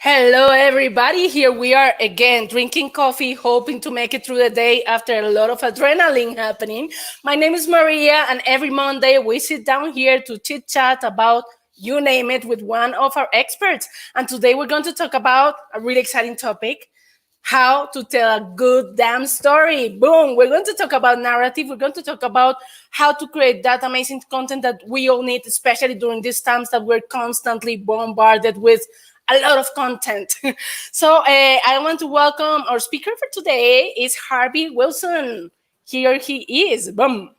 Hello, everybody. Here we are again, drinking coffee, hoping to make it through the day after a lot of adrenaline happening. My name is Maria, and every Monday we sit down here to chit chat about you name it with one of our experts. And today we're going to talk about a really exciting topic: how to tell a good damn story. Boom. We're going to talk about narrative. We're going to talk about how to create that amazing content that we all need, especially during these times that we're constantly bombarded with a lot of content. So I want to welcome our speaker for today is Harvey Wilson. Here he is. Boom.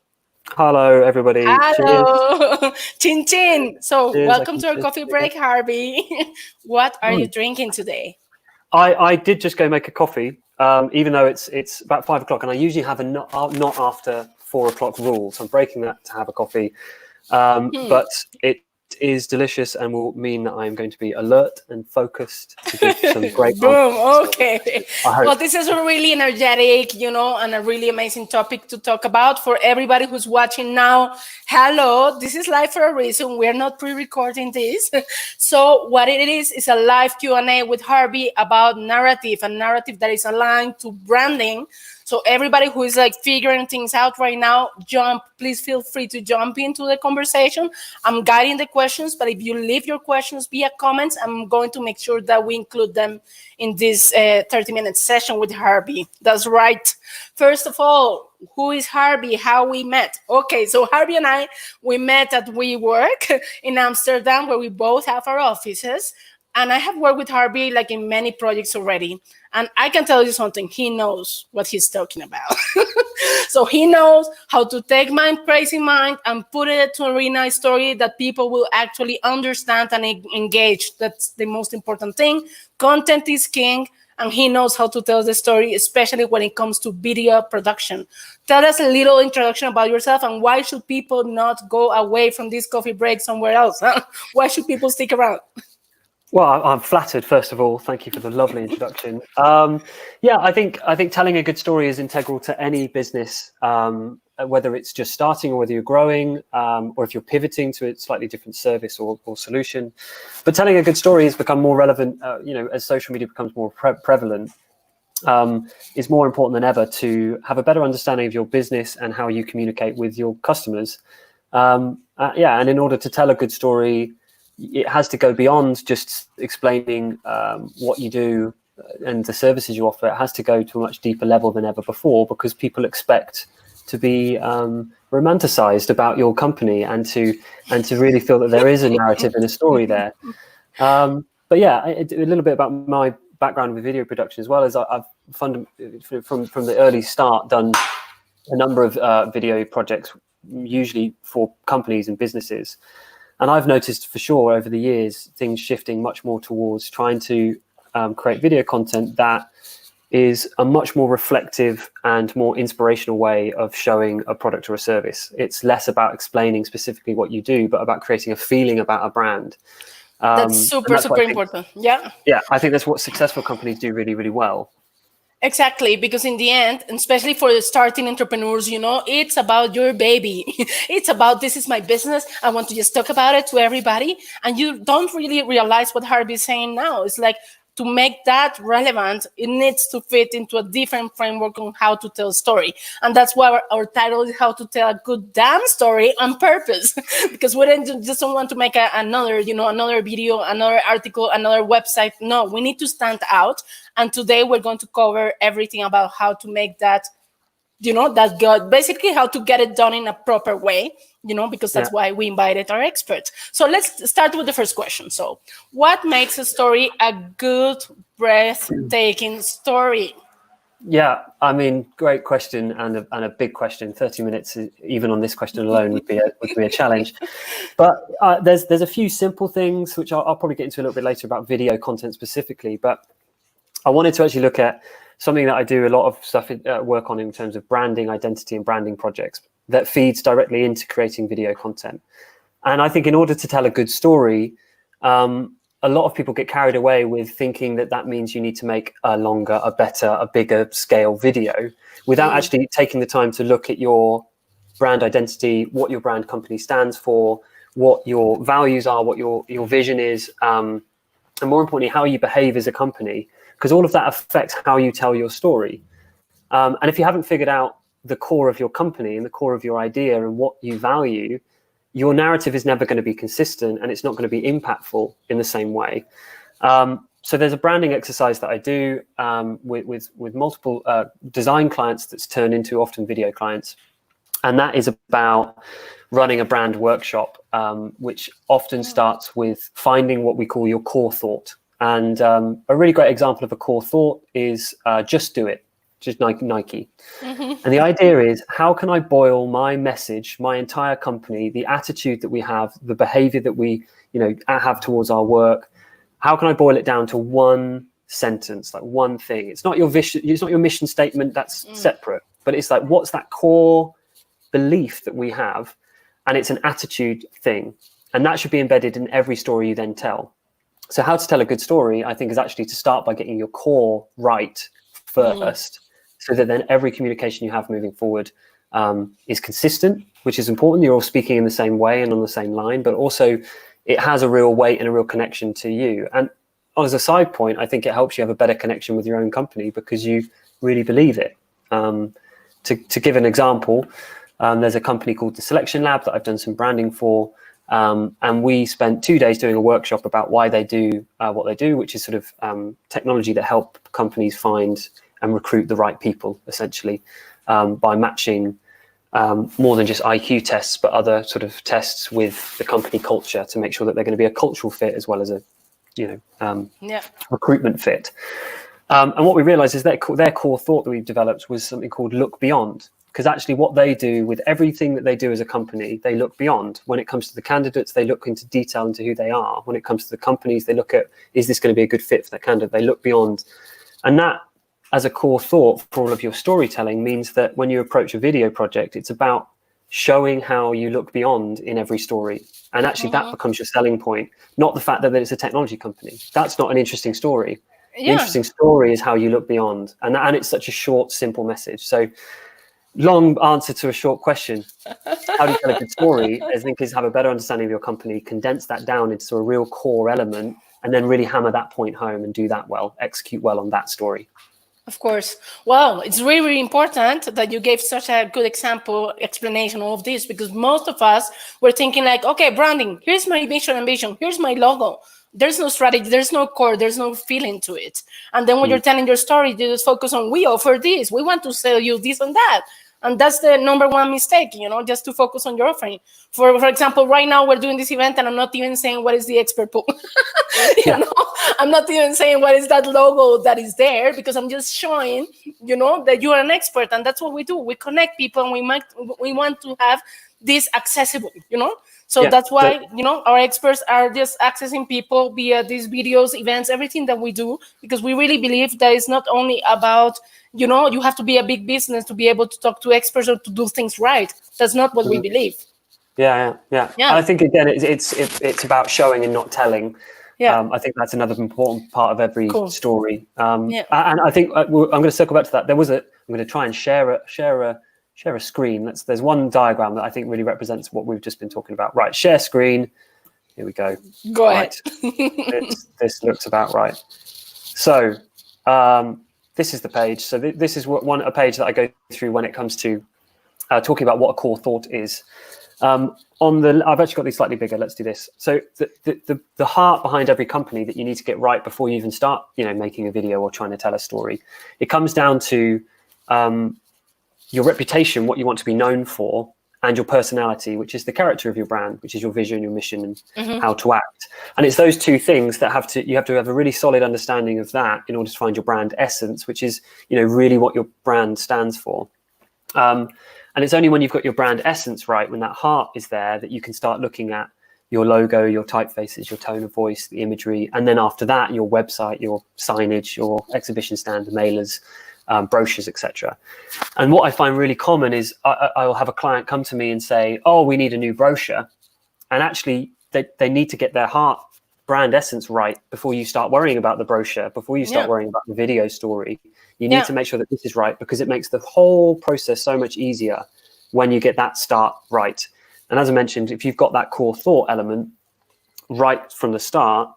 Hello, everybody. Cheers. Hello. Chin chin. So Cheers. I welcome can to our cheers coffee again. break, Harvey. What are you Mm. drinking today? I did just go make a coffee, even though it's about 5 o'clock, and I usually have a not after 4 o'clock rule, so I'm breaking that to have a coffee. But it is delicious and will mean that I'm going to be alert and focused to give some great Boom. answers. Okay. I hope. Well, this is a really energetic, and a really amazing topic to talk about for everybody who's watching now. Hello, this is live for a reason. We're not pre-recording this. So what it is a live Q&A with Harvey about narrative, a narrative that is aligned to branding. So everybody who is like figuring things out right now, please feel free to jump into the conversation. I'm guiding the questions, but if you leave your questions via comments, I'm going to make sure that we include them in this 30-minute session with Harvey. That's right. First of all, who is Harvey? How we met? Okay, so Harvey and we met at WeWork in Amsterdam, where we both have our offices. And I have worked with Harvey like in many projects already. And I can tell you something, he knows what he's talking about. So he knows how to take my crazy mind and put it to a really nice story that people will actually understand and engage. That's the most important thing. Content is king, and he knows how to tell the story, especially when it comes to video production. Tell us a little introduction about yourself, and why should people not go away from this coffee break somewhere else? Huh? Why should people stick around? Well, I'm flattered. First of all, thank you for the lovely introduction. Yeah, I think telling a good story is integral to any business, whether it's just starting or whether you're growing, or if you're pivoting to a slightly different service or solution. But telling a good story has become more relevant, as social media becomes more prevalent. It's more important than ever to have a better understanding of your business and how you communicate with your customers. And in order to tell a good story, it has to go beyond just explaining what you do and the services you offer. It has to go to a much deeper level than ever before, because people expect to be romanticized about your company and to really feel that there is a narrative and a story there. But yeah, a little bit about my background with video production, as well as I've from the early start done a number of video projects, usually for companies and businesses. And I've noticed for sure over the years, things shifting much more towards trying to create video content that is a much more reflective and more inspirational way of showing a product or a service. It's less about explaining specifically what you do, but about creating a feeling about a brand. That's super important. Yeah. Yeah, I think that's what successful companies do really, really well. Exactly, because in the end, and especially for the starting entrepreneurs, it's about your baby. It's about, this is my business. I want to just talk about it to everybody. And you don't really realize what Harvey is saying now. It's like, to make that relevant, it needs to fit into a different framework on how to tell a story. And that's why our title is How to Tell a Good Damn Story on Purpose. Because we just don't want to make another video, another article, another website. No, we need to stand out. And today we're going to cover everything about how to make that, that good, basically how to get it done in a proper way, because that's why we invited our experts. So let's start with the first question. So what makes a story a good, breathtaking story? Yeah, I mean, great question and a big question. 30 minutes, even on this question alone, would be a challenge. But there's a few simple things which I'll probably get into a little bit later about video content specifically. But I wanted to actually look at something that I do a lot of stuff work on in terms of branding, identity, and branding projects that feeds directly into creating video content. And I think in order to tell a good story, a lot of people get carried away with thinking that means you need to make a longer, a better, a bigger scale video without actually taking the time to look at your brand identity, what your brand company stands for, what your values are, what your vision is, and more importantly, how you behave as a company, because all of that affects how you tell your story. And if you haven't figured out the core of your company and the core of your idea and what you value, your narrative is never going to be consistent, and it's not going to be impactful in the same way. So there's a branding exercise that I do with multiple design clients that's turned into often video clients. And that is about running a brand workshop, which often starts with finding what we call your core thought. And a really great example of a core thought is just do it, just Nike. And the idea is, how can I boil my message, my entire company, the attitude that we have, the behavior that we have towards our work, how can I boil it down to one sentence, like one thing? It's not your vision, it's not your mission statement, that's separate, but it's like, what's that core belief that we have? And it's an attitude thing, and that should be embedded in every story you then tell. So how to tell a good story, I think, is actually to start by getting your core right first, so that then every communication you have moving forward is consistent, which is important. You're all speaking in the same way and on the same line, but also it has a real weight and a real connection to you. And as a side point, I think it helps you have a better connection with your own company because you really believe it. To give an example, there's a company called The Selection Lab that I've done some branding for. And we spent 2 days doing a workshop about why they do what they do, which is sort of technology that help companies find and recruit the right people, essentially, by matching more than just IQ tests, but other sort of tests with the company culture to make sure that they're going to be a cultural fit as well as a recruitment fit. And what we realized is that their core thought that we've developed was something called look beyond. Because actually what they do with everything that they do as a company, they look beyond. When it comes to the candidates, they look into detail into who they are. When it comes to the companies, they look at, is this going to be a good fit for that candidate? They look beyond. And that, as a core thought for all of your storytelling, means that when you approach a video project, it's about showing how you look beyond in every story. And actually that becomes your selling point, not the fact that it's a technology company. That's not an interesting story. The interesting story is how you look beyond. And it's such a short, simple message. So long answer to a short question. How do you tell a good story? I think is have a better understanding of your company, condense that down into a real core element, and then really hammer that point home and do that well, execute well on that story. Of course. Well, it's really, really important that you gave such a good explanation of this, because most of us were thinking like, okay, branding, here's my mission and vision, here's my logo. There's no strategy, there's no core, there's no feeling to it. And then when you're telling your story, you just focus on, we offer this, we want to sell you this and that. And that's the number one mistake, just to focus on your offering. For example, right now we're doing this event and I'm not even saying what is the expert pool. I'm not even saying what is that logo that is there, because I'm just showing, that you are an expert. And that's what we do. We connect people and we want to have this accessible, So that's why, our experts are just accessing people via these videos, events, everything that we do, because we really believe that it's not only about, you have to be a big business to be able to talk to experts or to do things right. That's not what we believe. Yeah. I think, again, it's about showing and not telling. I think that's another important part of every story. And I think I'm going to circle back to that. I'm going to try and share a screen. There's one diagram that I think really represents what we've just been talking about. Right, share screen. Here we go. Go ahead. This looks about right. So this is the page. So this is a page that I go through when it comes to talking about what a core thought is. I've actually got these slightly bigger. Let's do this. So the heart behind every company that you need to get right before you even start, making a video or trying to tell a story, it comes down to your reputation, what you want to be known for, and your personality, which is the character of your brand, which is your vision, your mission, and how to act. And it's those two things that you have to have a really solid understanding of that in order to find your brand essence, which is, really what your brand stands for. And it's only when you've got your brand essence right, when that heart is there, that you can start looking at your logo, your typefaces, your tone of voice, the imagery, and then after that, your website, your signage, your exhibition stand, the mailers, brochures, etc. And what I find really common is I'll have a client come to me and say, oh, we need a new brochure. And actually, they need to get their heart brand essence right before you start worrying about the brochure, before you start worrying about the video story. You need to make sure that this is right, because it makes the whole process so much easier when you get that start right. And as I mentioned, if you've got that core thought element right from the start,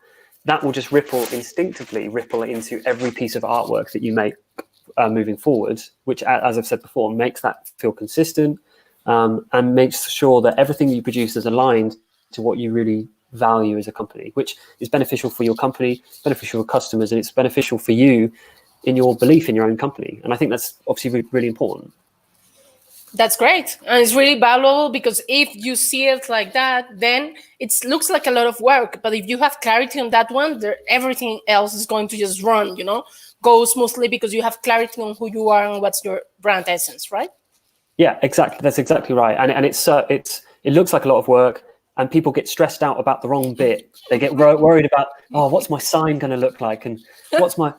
that will just instinctively ripple into every piece of artwork that you make moving forward, which, as I've said before, makes that feel consistent, and makes sure that everything you produce is aligned to what you really value as a company, which is beneficial for your company, beneficial for customers, and it's beneficial for you in your belief in your own company. And I think that's obviously really important. That's great. And it's really valuable, because if you see it like that, then it looks like a lot of work. But if you have clarity on that one, everything else is going to just run, go smoothly, because you have clarity on who you are and what's your brand essence, right? Yeah, exactly. That's exactly right. And it looks like a lot of work, and people get stressed out about the wrong bit. They get worried about, what's my sign going to look like, and what's my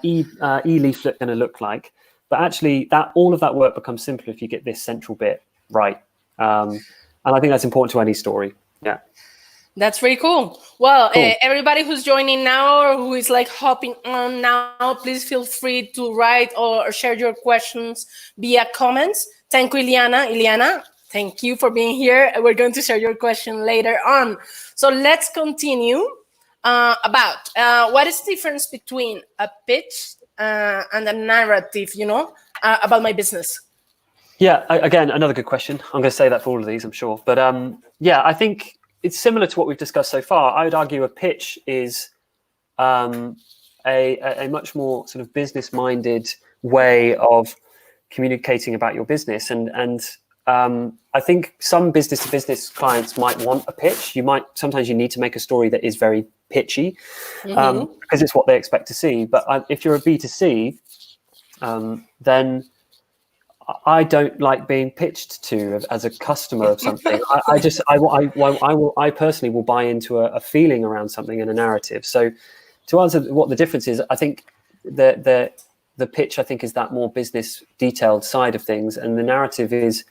e-leaflet going to look like. But actually, all of that work becomes simpler if you get this central bit right. And I think that's important to any story. Yeah. That's really cool. Well, cool. Everybody who's joining now, or who is like hopping on now, please feel free to write or share your questions via comments. Thank you, Ileana. Ileana, thank you for being here. We're going to share your question later on. So let's continue about what is the difference between a pitch and a narrative, about my business. Yeah, again, another good question. I'm going to say that for all of these, I'm sure. But I think it's similar to what we've discussed so far. I would argue a pitch is a much more sort of business-minded way of communicating about your business. And I think some business-to-business clients might want a pitch. Sometimes you need to make a story that is very pitchy, because it's what they expect to see. But if you're a B2C, then I don't like being pitched to as a customer of something. I personally will buy into a feeling around something and a narrative. So to answer what the difference is, I think the pitch, I think, is that more business detailed side of things, and the narrative is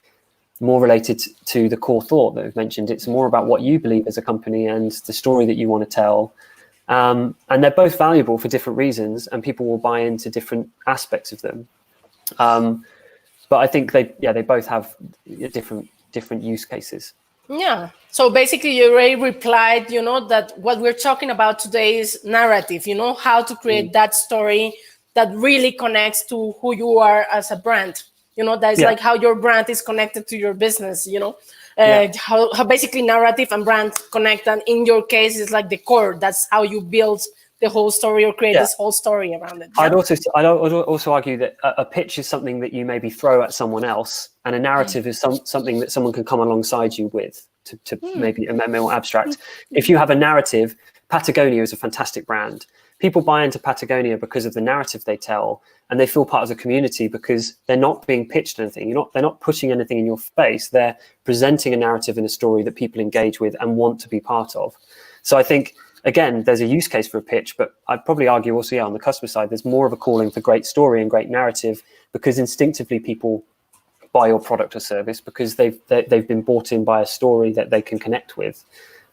more related to the core thought that we've mentioned. It's more about what you believe as a company and the story that you want to tell. And they're both valuable for different reasons, and people will buy into different aspects of them. But I think they both have different use cases. Yeah. So basically, you already replied, that what we're talking about today is narrative, how to create that story that really connects to who you are as a brand. That is like how your brand is connected to your business, how basically narrative and brand connect. And in your case, it's like the core. That's how you build the whole story or create this whole story around it. Yeah? I'd also argue that a pitch is something that you maybe throw at someone else, and a narrative is something that someone can come alongside you with to maybe a more abstract. If you have a narrative, Patagonia is a fantastic brand. People buy into Patagonia because of the narrative they tell, and they feel part of the community because they're not being pitched anything. They're not pushing anything in your face. They're presenting a narrative and a story that people engage with and want to be part of. So I think, again, there's a use case for a pitch, but I'd probably argue also, on the customer side, there's more of a calling for great story and great narrative, because instinctively people buy your product or service because they've been bought in by a story that they can connect with.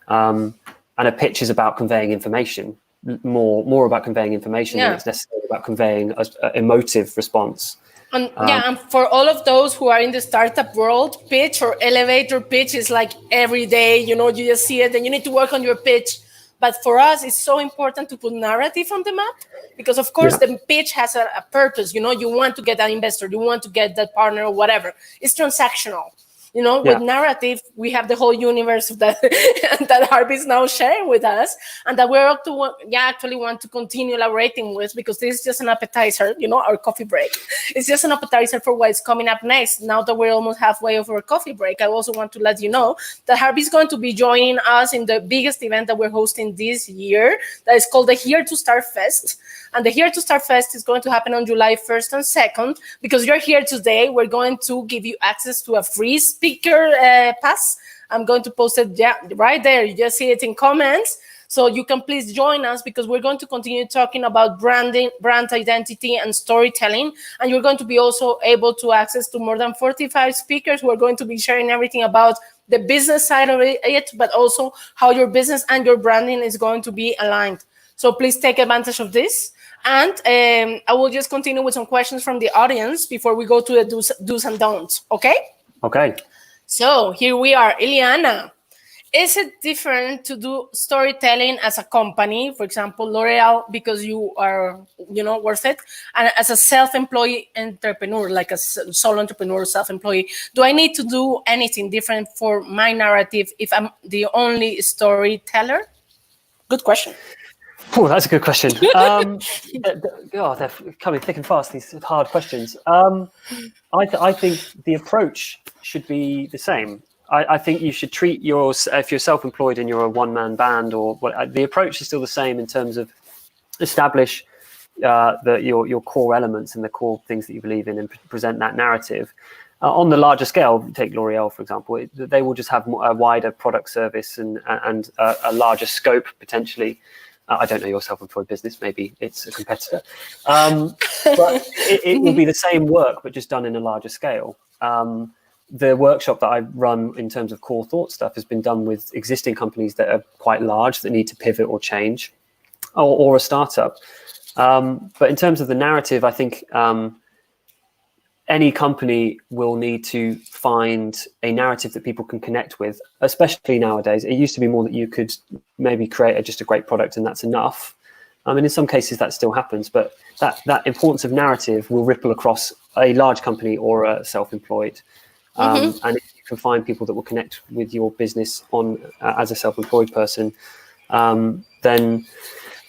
And a pitch is about conveying information, more about conveying information than it's necessarily about conveying an emotive response. And and for all of those who are in the startup world, pitch or elevator pitch is like every day, you just see it and you need to work on your pitch. But for us, it's so important to put narrative on the map, because of course the pitch has a purpose. You want to get an investor, you want to get that partner or whatever. It's transactional. With narrative, we have the whole universe that Harvey is now sharing with us, and that we're actually want to continue elaborating with, because this is just an appetizer, our coffee break. It's just an appetizer for what is coming up next. Now that we're almost halfway over our coffee break, I also want to let you know that Harvey is going to be joining us in the biggest event that we're hosting this year, that is called the Here to Start Fest. And the Here to Start Fest is going to happen on July 1st and 2nd. Because you're here today, we're going to give you access to a free speaker pass. I'm going to post it right there. You just see it in comments. So you can please join us, because we're going to continue talking about branding, brand identity, and storytelling. And you're going to be also able to access to more than 45 speakers who are going to be sharing everything about the business side of it, but also how your business and your branding is going to be aligned. So please take advantage of this. And I will just continue with some questions from the audience before we go to the do's and don'ts. Okay? Okay. So here we are, Ileana. Is it different to do storytelling as a company, for example, L'Oreal, because you are, worth it, and as a self-employed entrepreneur, like a solo entrepreneur, self-employed? Do I need to do anything different for my narrative if I'm the only storyteller? Good question. Oh, that's a good question. God, they're coming thick and fast, these hard questions. I think the approach should be the same. I think you should treat if you're self-employed and you're a one-man band, or what, the approach is still the same in terms of establish your core elements and the core things that you believe in, and present that narrative. On the larger scale, take L'Oreal, for example, they will just have a wider product service and a larger scope, potentially. I don't know your self-employed business. Maybe it's a competitor. But it will be the same work, but just done in a larger scale. The workshop that I run in terms of core thought stuff has been done with existing companies that are quite large, that need to pivot or change, or a startup. But in terms of the narrative, I think any company will need to find a narrative that people can connect with, especially nowadays. It used to be more that you could maybe create just a great product and that's enough. I mean, in some cases that still happens, but that importance of narrative will ripple across a large company or a self-employed. And if you can find people that will connect with your business as a self-employed person, then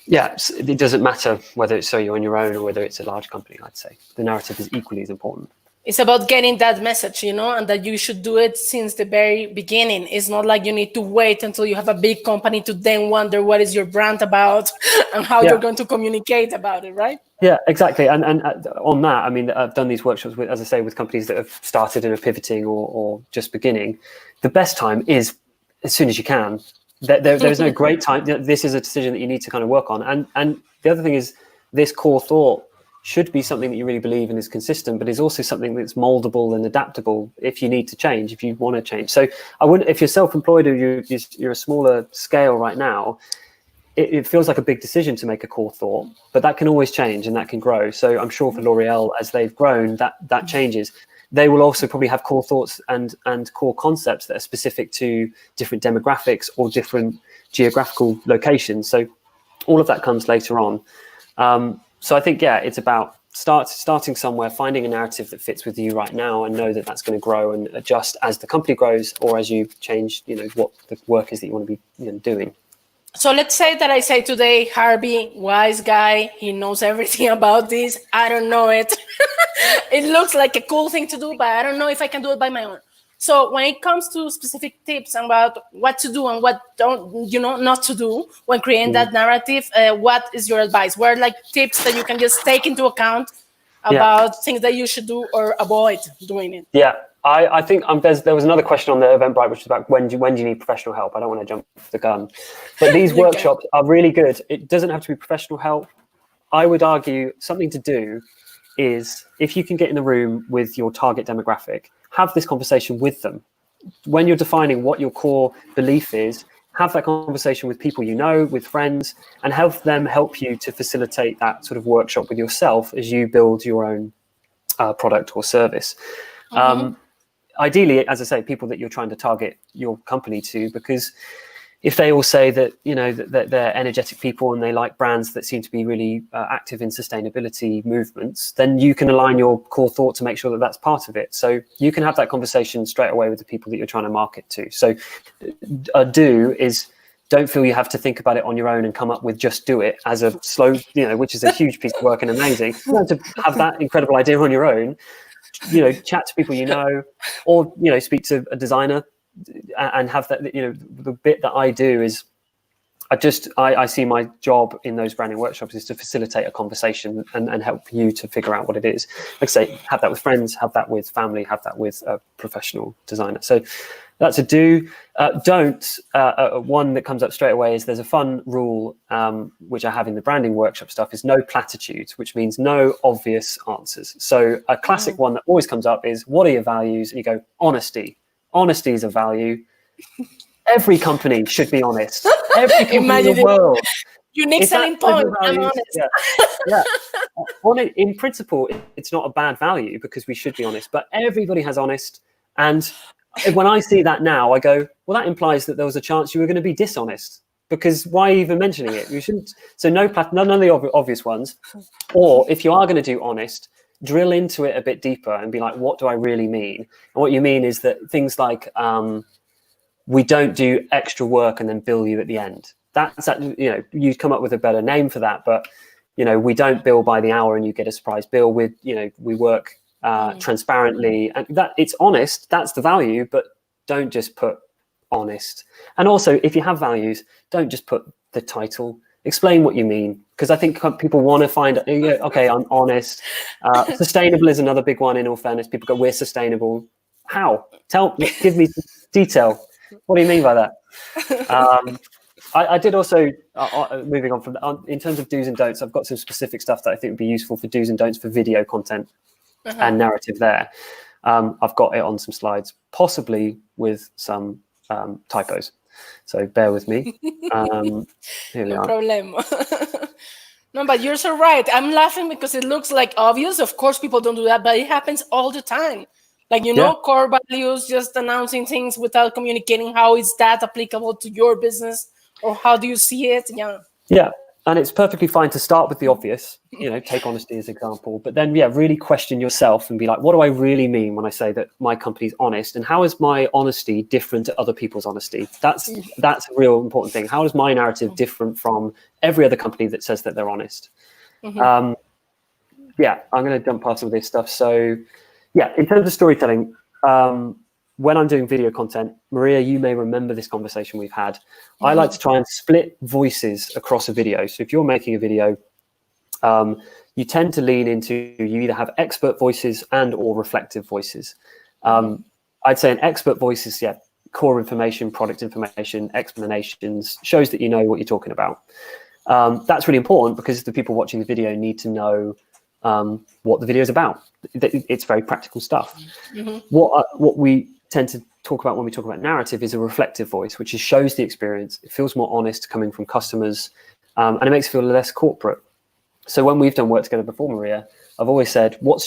yeah, it doesn't matter whether you're on your own or whether it's a large company. I'd say the narrative is equally as important. It's about getting that message, and that you should do it since the very beginning. It's not like you need to wait until you have a big company to then wonder what is your brand about and how you're going to communicate about it, right? Yeah, exactly. And on that, I mean, I've done these workshops with, as I say, with companies that have started and are pivoting or just beginning. The best time is as soon as you can. There's no great time. This is a decision that you need to kind of work on. And the other thing is, this core thought should be something that you really believe in, is consistent, but is also something that's moldable and adaptable if you need to change, if you want to change. So I wouldn't, if you're self-employed or you're a smaller scale right now, it feels like a big decision to make a core thought, but that can always change and that can grow. So I'm sure for L'Oreal, as they've grown, that changes. They will also probably have core thoughts and core concepts that are specific to different demographics or different geographical locations. So all of that comes later on. So I think, it's about starting somewhere, finding a narrative that fits with you right now, and know that that's going to grow and adjust as the company grows or as you change, what the work is that you want to be doing. So let's say that I say today, Harvey, wise guy, he knows everything about this. I don't know it. It looks like a cool thing to do, but I don't know if I can do it by my own. So when it comes to specific tips about what to do and what not to do when creating that narrative, what is your advice? What are like tips that you can just take into account about things that you should do or avoid doing it? Yeah. I think there was another question on the Eventbrite, which is about when do you need professional help? I don't want to jump the gun, but these workshops are really good. It doesn't have to be professional help. I would argue something to do is, if you can get in the room with your target demographic, have this conversation with them. When you're defining what your core belief is, have that conversation with people with friends, and help you to facilitate that sort of workshop with yourself as you build your own product or service. Ideally, as I say, people that you're trying to target your company to, because if they all say that, that they're energetic people and they like brands that seem to be really active in sustainability movements, then you can align your core thought to make sure that that's part of it. So you can have that conversation straight away with the people that you're trying to market to. So don't feel you have to think about it on your own and come up with just do it as a slow, which is a huge piece of work and amazing. You have to have that incredible idea on your own. Chat to people or speak to a designer and have that. The bit that I do is I see my job in those branding workshops is to facilitate a conversation and help you to figure out what it is. Like I say, have that with friends, have that with family, have that with a professional designer. So that's a do. One that comes up straight away is, there's a fun rule, which I have in the branding workshop stuff, is no platitudes, which means no obvious answers. So a classic one that always comes up is, what are your values? And you go, honesty. Honesty is a value. Every company should be honest. Every company in the world. Unique selling point. I'm honest. Yeah. In principle, it's not a bad value because we should be honest, but everybody has honest. And when I see that now, I go, well, that implies that there was a chance you were going to be dishonest, because why even mentioning it? You shouldn't. So none of the obvious ones. Or if you are going to do honest, drill into it a bit deeper and be like, what do I really mean? And what you mean is that things like, we don't do extra work and then bill you at the end. That's, you'd come up with a better name for that, but we don't bill by the hour and you get a surprise bill. We work transparently, and that it's honest. That's the value, but don't just put honest. And also, if you have values, don't just put the title. Explain what you mean, because I think people want to find, okay, I'm honest. Sustainable is another big one. In all fairness, people go, we're sustainable. How? Give me detail. What do you mean by that? I did also, moving on from that, in terms of do's and don'ts, I've got some specific stuff that I think would be useful for do's and don'ts for video content and narrative there. I've got it on some slides, possibly with some typos. So bear with me. Here we are. Problem. No, but you're so right. I'm laughing because it looks like obvious. Of course, people don't do that, but it happens all the time. Like, core values, just announcing things without communicating how is that applicable to your business, or how do you see it? Yeah. And it's perfectly fine to start with the obvious, take honesty as an example, but then, really question yourself and be like, what do I really mean when I say that my company's honest? And how is my honesty different to other people's honesty? That's a real important thing. How is my narrative different from every other company that says that they're honest? I'm going to jump past some of this stuff. So, in terms of storytelling, when I'm doing video content, Maria, you may remember this conversation we've had. I like to try and split voices across a video. So if you're making a video, you tend to lean into, you either have expert voices and or reflective voices. I'd say an expert voice is, core information, product information, explanations, shows that you know what you're talking about. That's really important because the people watching the video need to know what the video is about. It's very practical stuff. What we tend to talk about when we talk about narrative is a reflective voice, which shows the experience. It feels more honest coming from customers, and it makes it feel less corporate. So when we've done work together before, Maria, I've always said, what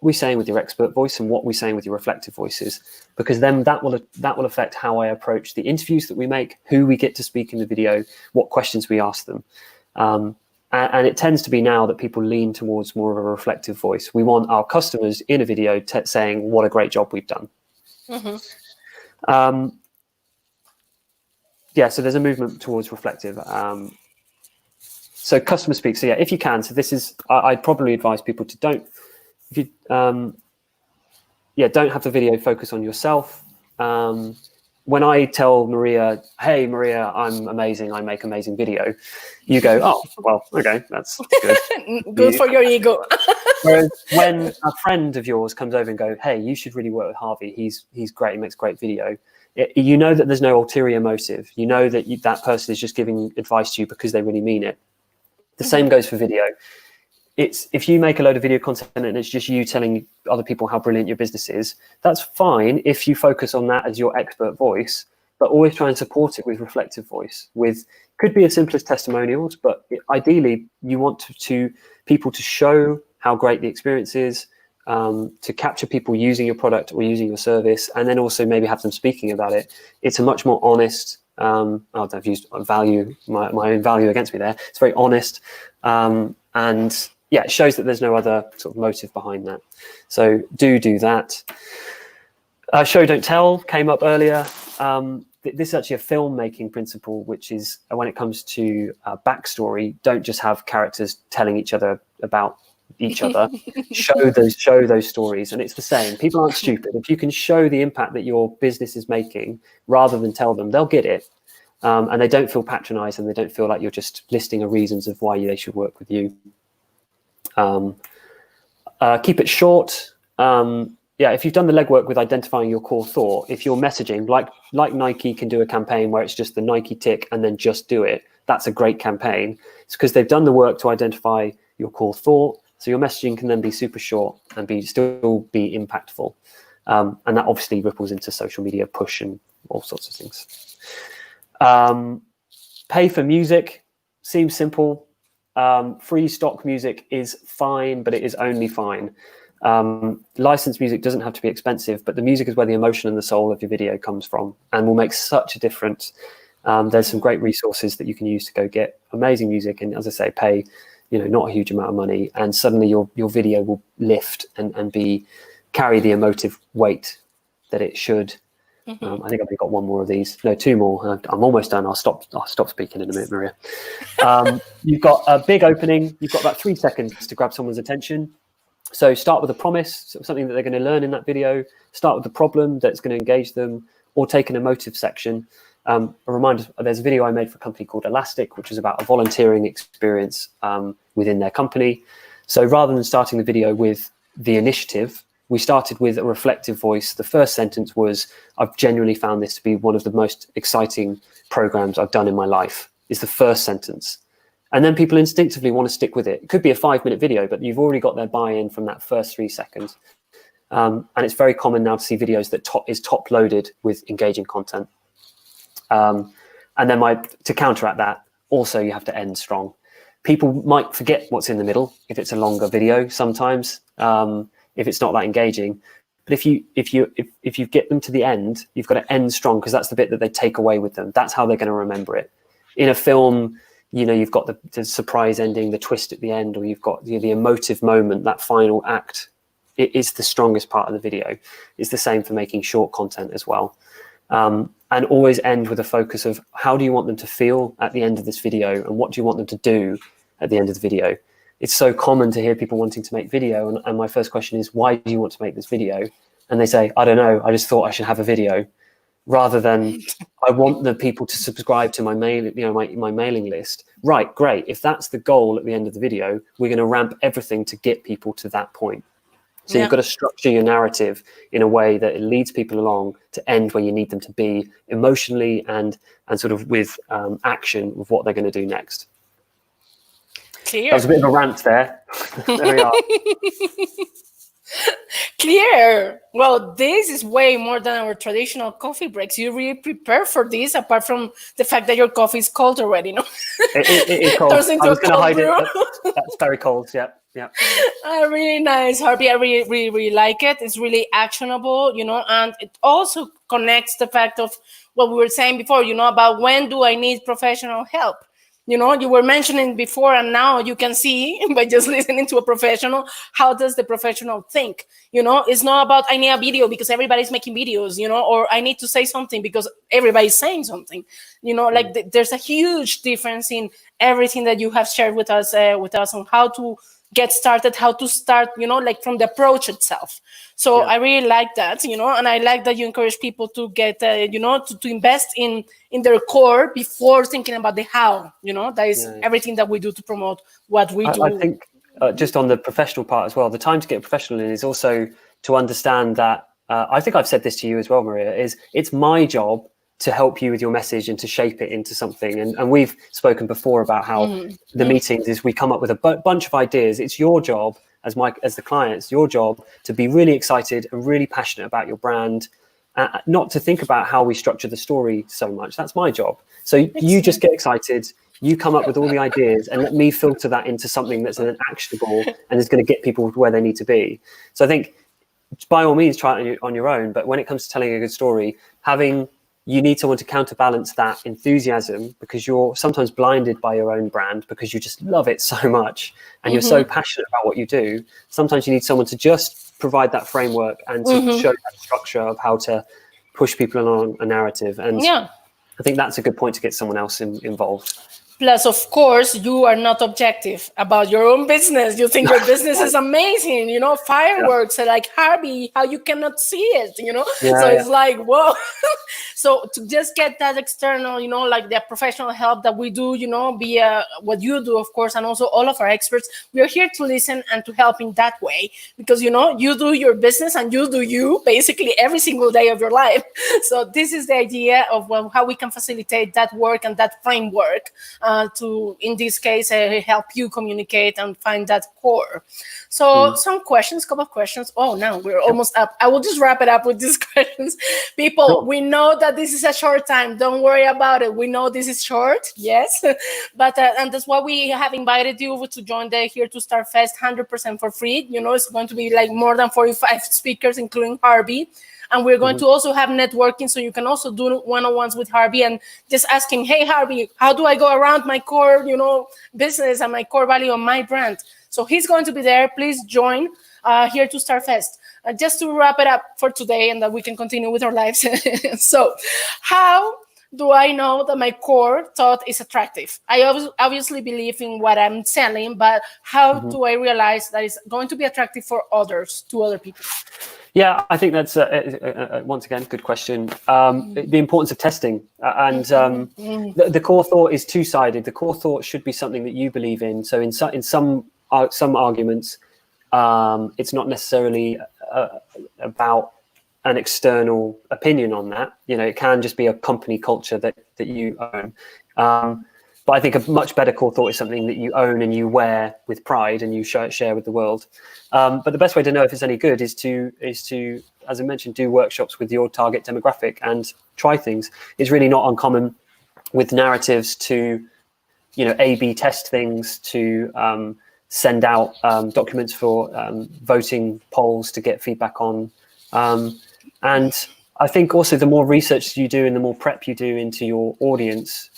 we're saying with your expert voice and what we're saying with your reflective voices, because then that will affect how I approach the interviews that we make, who we get to speak in the video, what questions we ask them. And it tends to be now that people lean towards more of a reflective voice. We want our customers in a video saying, what a great job we've done. So there's a movement towards reflective. So customer speak. So if you can, so this is, I'd probably advise people to don't have the video focus on yourself. When I tell Maria, hey, Maria, I'm amazing, I make amazing video, you go, oh, well, okay, that's good. Good for your ego. Whereas when a friend of yours comes over and go, hey, you should really work with Harvey, he's great, he makes great video, you know that there's no ulterior motive. You know that that person is just giving advice to you because they really mean it. The same goes for video. It's if you make a load of video content and it's just you telling other people how brilliant your business is, that's fine if you focus on that as your expert voice, but always try and support it with reflective voice. Could be as simple as testimonials, but ideally you want people to show how great the experience is, to capture people using your product or using your service, and then also maybe have them speaking about it. It's a much more honest, I've used value, my own value against me there. It's very honest, and it shows that there's no other sort of motive behind that. So do that. Show, don't tell came up earlier. This is actually a filmmaking principle, which is when it comes to backstory, don't just have characters telling each other about each other. show those stories. And it's the same. People aren't stupid. If you can show the impact that your business is making rather than tell them, they'll get it. And they don't feel patronized, and they don't feel like you're just listing reasons of why they should work with you. Keep it short. If you've done the legwork with identifying your core thought, if you're messaging like Nike can do a campaign where it's just the Nike tick and then just do it, that's a great campaign. It's because they've done the work to identify your core thought. So your messaging can then be super short and still be impactful. And that obviously ripples into social media push and all sorts of things. Pay for music seems simple. Free stock music is fine, but it is only fine. Licensed music doesn't have to be expensive, but the music is where the emotion and the soul of your video comes from, and will make such a difference. There's some great resources that you can use to go get amazing music, and as I say, pay not a huge amount of money, and suddenly your video will lift and carry the emotive weight that it should. I think I've only got one more of these. No, two more. I'm almost done. I'll stop speaking in a minute, Maria. You've got a big opening. You've got about 3 seconds to grab someone's attention. So start with a promise, something that they're going to learn in that video. Start with the problem that's going to engage them, or take an emotive section. A reminder, there's a video I made for a company called Elastic, which is about a volunteering experience within their company. So rather than starting the video with the initiative, we started with a reflective voice. The first sentence was, I've genuinely found this to be one of the most exciting programs I've done in my life, is the first sentence. And then people instinctively want to stick with it. It could be a 5-minute video, but you've already got their buy-in from that first 3 seconds. And it's very common now to see videos that is top-loaded with engaging content. And then to counteract that, also you have to end strong. People might forget what's in the middle if it's a longer video sometimes, if it's not that engaging. But if you get them to the end, you've got to end strong, because that's the bit that they take away with them. That's how they're going to remember it. In a film, you've got the surprise ending, the twist at the end, or you've got the emotive moment, that final act. It is the strongest part of the video. It's the same for making short content as well. And always end with a focus of, how do you want them to feel at the end of this video, and what do you want them to do at the end of the video? It's so common to hear people wanting to make video, and my first question is, why do you want to make this video? And they say, I don't know, I just thought I should have a video, rather than I want the people to subscribe to my my mailing list. Right, great. If that's the goal at the end of the video, we're going to ramp everything to get people to that point. So you've got to structure your narrative in a way that it leads people along to end where you need them to be emotionally, and sort of with action with what they're going to do next. Clear. That was a bit of a rant there. There we are. Clear. Well, this is way more than our traditional coffee breaks. You really prepare for this, apart from the fact that your coffee is cold already, no? It is cold. I was going to hide brew. it. That's very cold, yeah. Yeah. Really nice, Harvey. I really, really, really like it. It's really actionable, and it also connects the fact of what we were saying before, about when do I need professional help? You were mentioning before, and now you can see by just listening to a professional, how does the professional think? It's not about, I need a video because everybody's making videos, or I need to say something because everybody's saying something. There's a huge difference in everything that you have shared with us on how to get started, how to start, from the approach itself. So I really like that, and I like that you encourage people to get, to invest in their core before thinking about the how, that is everything that we do to promote what we do. I think just on the professional part as well, the time to get a professional in is also to understand that, I think I've said this to you as well, Maria, is it's my job to help you with your message and to shape it into something. And we've spoken before about how the meetings is we come up with a bunch of ideas. It's your job as the client, it's your job to be really excited and really passionate about your brand, not to think about how we structure the story so much. That's my job. So you just get excited, you come up with all the ideas, and let me filter that into something that's an actionable and is going to get people where they need to be. So I think by all means, try it on your own. But when it comes to telling a good story, you need someone to counterbalance that enthusiasm, because you're sometimes blinded by your own brand because you just love it so much and you're so passionate about what you do. Sometimes you need someone to just provide that framework and to show that structure of how to push people along a narrative. And I think that's a good point to get someone else involved. Plus, of course, you are not objective about your own business. You think your business is amazing, fireworks are like, Harvey, how you cannot see it, so it's like, whoa. So to just get that external, like the professional help that we do, via what you do, of course, and also all of our experts, we are here to listen and to help in that way, because, you do your business and you do you basically every single day of your life. So this is the idea of how we can facilitate that work and that framework to, in this case, help you communicate and find that core. So some questions, couple of questions. Oh, now we're almost up. I will just wrap it up with these questions. People, we know that this is a short time. Don't worry about it. We know this is short, yes. But and that's why we have invited you to join the Here to Start Fest 100% for free. You know, it's going to be like more than 45 speakers, including Harvey. And we're going to also have networking, so you can also do one-on-ones with Harvey and just asking, hey, Harvey, how do I go around my core, business and my core value of my brand? So he's going to be there. Please join Here to Start Fest. Just to wrap it up for today and that we can continue with our lives. So how do I know that my core thought is attractive? I obviously believe in what I'm selling, but how do I realize that it's going to be attractive for others, to other people? Yeah, I think that's, once again, good question. The importance of testing. The core thought is two-sided. The core thought should be something that you believe in. So in some arguments, it's not necessarily about an external opinion on that. It can just be a company culture that you own. But I think a much better core thought is something that you own and you wear with pride and you share with the world. But the best way to know if it's any good is to, as I mentioned, do workshops with your target demographic and try things. It's really not uncommon with narratives to, A/B test things, to send out documents for voting polls to get feedback on. And I think also the more research you do and the more prep you do into your audience,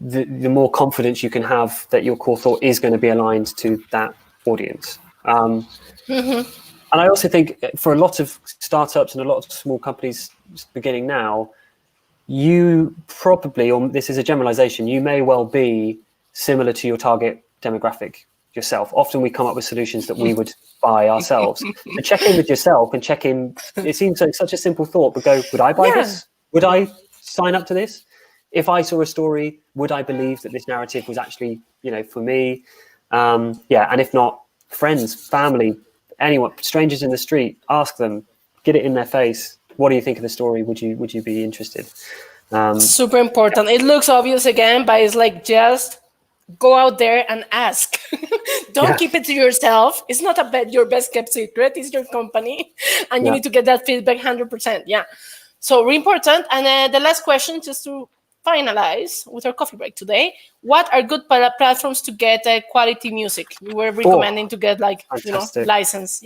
the more confidence you can have that your core thought is going to be aligned to that audience. And I also think for a lot of startups and a lot of small companies beginning now, you probably, or this is a generalization, you may well be similar to your target demographic yourself. Often we come up with solutions that we would buy ourselves. So check in with yourself and check in. It seems like such a simple thought, but go, would I buy this? Would I sign up to this? If I saw a story, would I believe that this narrative was actually, for me? And if not, friends, family, anyone, strangers in the street, ask them, get it in their face. What do you think of the story? Would you be interested? Super important. It looks obvious again, but it's like just go out there and ask. Don't keep it to yourself. It's not your best kept secret. It's your company, and you need to get that feedback 100%. Yeah. So really important. And the last question, just to finalize with our coffee break today, what are good platforms to get quality music? You were recommending to get license.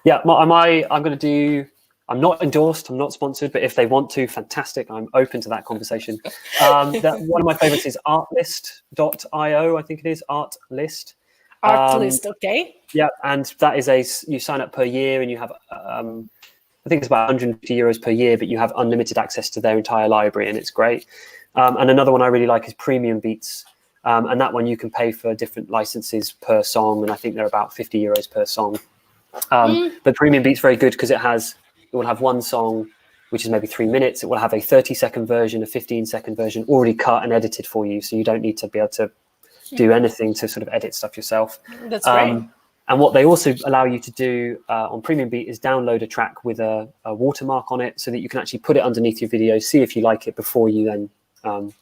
I'm going to do, I'm not endorsed, I'm not sponsored, but if they want to, fantastic. I'm open to that conversation. One of my favorites is artlist.io, I think it is, Artlist. Artlist, okay. Yeah, and that is you sign up per year and you have, I think it's about €150 per year, but you have unlimited access to their entire library and it's great. And another one I really like is Premium Beats. And that one you can pay for different licenses per song. And I think they're about €50 per song. But Premium Beats very good because it will have one song, which is maybe 3 minutes. It will have a 30-second version, a 15-second version already cut and edited for you. So you don't need to be able to do anything to sort of edit stuff yourself. That's great. And what they also allow you to do on Premium Beat is download a track with a watermark on it so that you can actually put it underneath your video, see if you like it before you then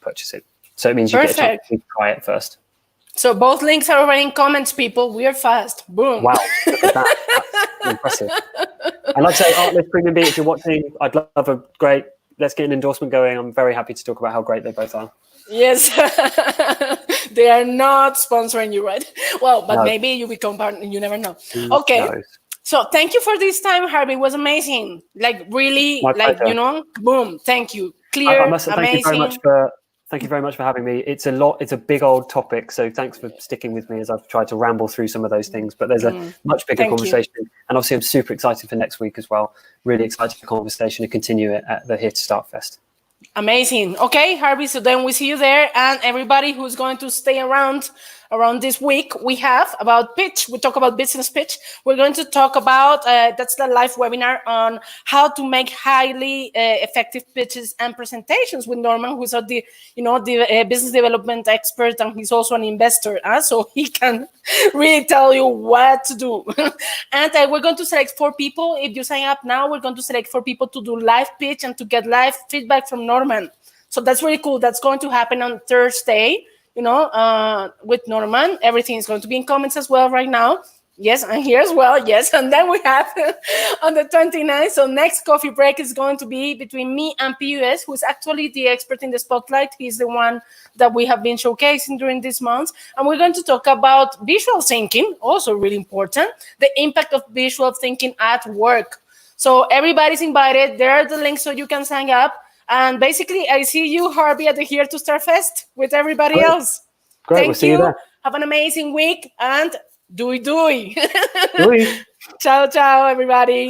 purchase it. So it means you get a chance to try it first. So both links are already in comments, people. We are fast. Boom. Wow. Look at that. That's impressive. And like I say, Artlist, Premium Beat, if you're watching, I'd love a great, let's get an endorsement going. I'm very happy to talk about how great they both are. Yes. They are not sponsoring you, right? Well, but maybe you become partner. You never know. Okay. No. So thank you for this time, Harvey. It was amazing. Like really, boom. Thank you. Clear, amazing. Thank you very much for having me. It's a lot. It's a big old topic. So thanks for sticking with me as I've tried to ramble through some of those things. But there's a much bigger conversation. And obviously, I'm super excited for next week as well. Really excited for the conversation to continue it at the Here to Start Fest. Amazing. Okay, Harvey. So then we see you there. And everybody who's going to stay around this week, we have about pitch. We talk about business pitch. We're going to talk about, that's the live webinar on how to make highly effective pitches and presentations with Norman, who's the business development expert, and he's also an investor. So he can really tell you what to do. And we're going to select 4 people. If you sign up now, we're going to select 4 people to do live pitch and to get live feedback from Norman. So that's really cool. That's going to happen on Thursday, with Norman. Everything is going to be in comments as well right now. Yes, I'm here as well. Yes, and then we have on the 29th. So next coffee break is going to be between me and PUS, who is actually the expert in the spotlight. He's the one that we have been showcasing during this month. And we're going to talk about visual thinking, also really important, the impact of visual thinking at work. So everybody's invited. There are the links so you can sign up. And basically, I see you, Harvey, at the Here to Start Fest with everybody Great. else. Great. Thank We'll see you there. Have an amazing week and doy. Doei. Ciao, ciao, everybody.